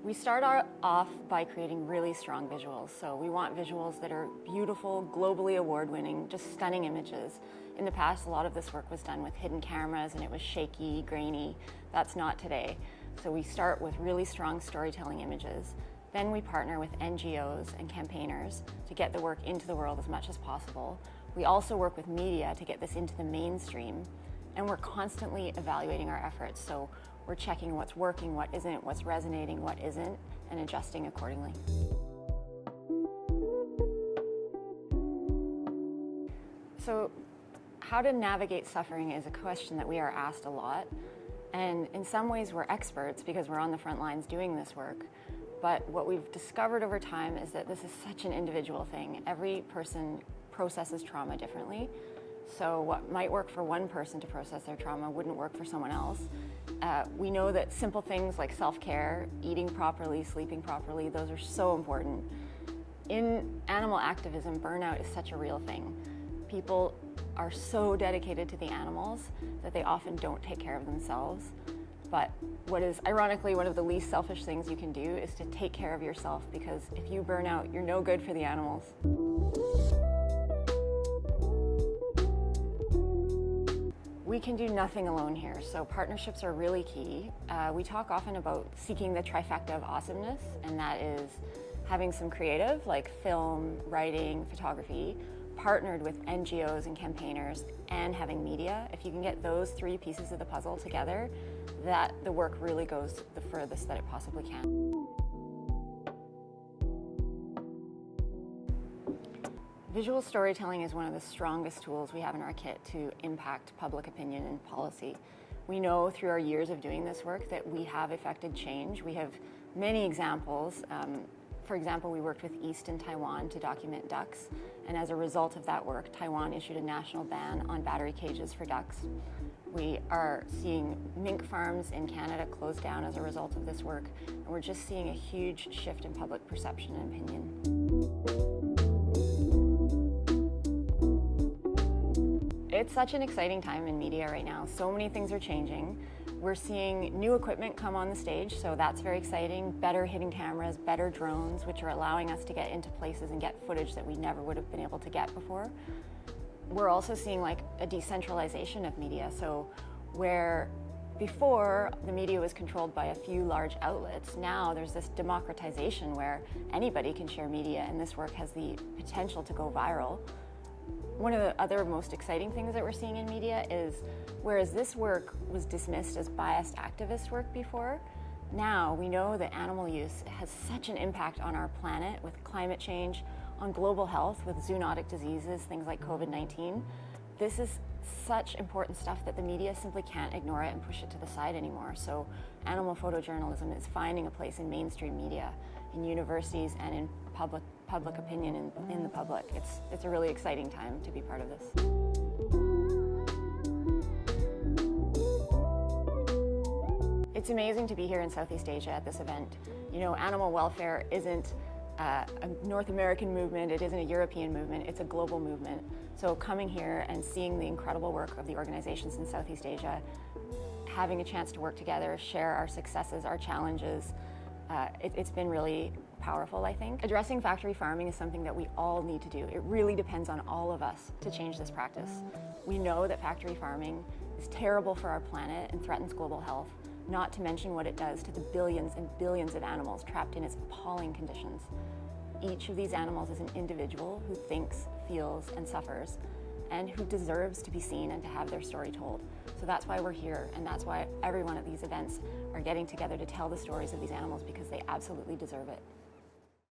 We start off by creating really strong visuals. So we want visuals that are beautiful, globally award-winning, just stunning images. In the past, a lot of this work was done with hidden cameras and it was shaky, grainy. That's not today. So we start with really strong storytelling images. Then we partner with NGOs and campaigners to get the work into the world as much as possible. We also work with media to get this into the mainstream. And we're constantly evaluating our efforts. So we're checking what's working, what isn't, what's resonating, what isn't, and adjusting accordingly. So how to navigate suffering is a question that we are asked a lot. And in some ways we're experts because we're on the front lines doing this work. But what we've discovered over time is that this is such an individual thing. Every person processes trauma differently. So what might work for one person to process their trauma wouldn't work for someone else. We know that simple things like self-care, eating properly, sleeping properly, those are so important. In animal activism, burnout is such a real thing. People are so dedicated to the animals that they often don't take care of themselves. But what is ironically one of the least selfish things you can do is to take care of yourself, because if you burn out, you're no good for the animals. We can do nothing alone here, so partnerships are really key. We talk often about seeking the trifecta of awesomeness, and that is having some creative, like film, writing, photography, partnered with NGOs and campaigners, and having media. If you can get those three pieces of the puzzle together, that the work really goes the furthest that it possibly can. Visual storytelling is one of the strongest tools we have in our kit to impact public opinion and policy. We know through our years of doing this work that we have effected change. We have many examples. For example, we worked with East in Taiwan to document ducks, and as a result of that work, Taiwan issued a national ban on battery cages for ducks. We are seeing mink farms in Canada close down as a result of this work, and we're just seeing a huge shift in public perception and opinion. It's such an exciting time in media right now. So many things are changing. We're seeing new equipment come on the stage, so that's very exciting. Better hidden cameras, better drones, which are allowing us to get into places and get footage that we never would have been able to get before. We're also seeing like a decentralization of media. So where before the media was controlled by a few large outlets, now there's this democratization where anybody can share media, and this work has the potential to go viral. One of the other most exciting things that we're seeing in media is, whereas this work was dismissed as biased activist work before, now we know that animal use has such an impact on our planet with climate change, on global health with zoonotic diseases, things like COVID-19. This is such important stuff that the media simply can't ignore it and push it to the side anymore. So animal photojournalism is finding a place in mainstream media, in universities and in public opinion in the public. It's a really exciting time to be part of this. It's amazing to be here in Southeast Asia at this event. You know, animal welfare isn't a North American movement, it isn't a European movement, it's a global movement. So coming here and seeing the incredible work of the organizations in Southeast Asia, having a chance to work together, share our successes, our challenges, it's been really powerful, I think. Addressing factory farming is something that we all need to do. It really depends on all of us to change this practice. We know that factory farming is terrible for our planet and threatens global health, not to mention what it does to the billions and billions of animals trapped in its appalling conditions. Each of these animals is an individual who thinks, feels, and suffers, and who deserves to be seen and to have their story told. So that's why we're here, and that's why everyone at these events are getting together to tell the stories of these animals, because they absolutely deserve it.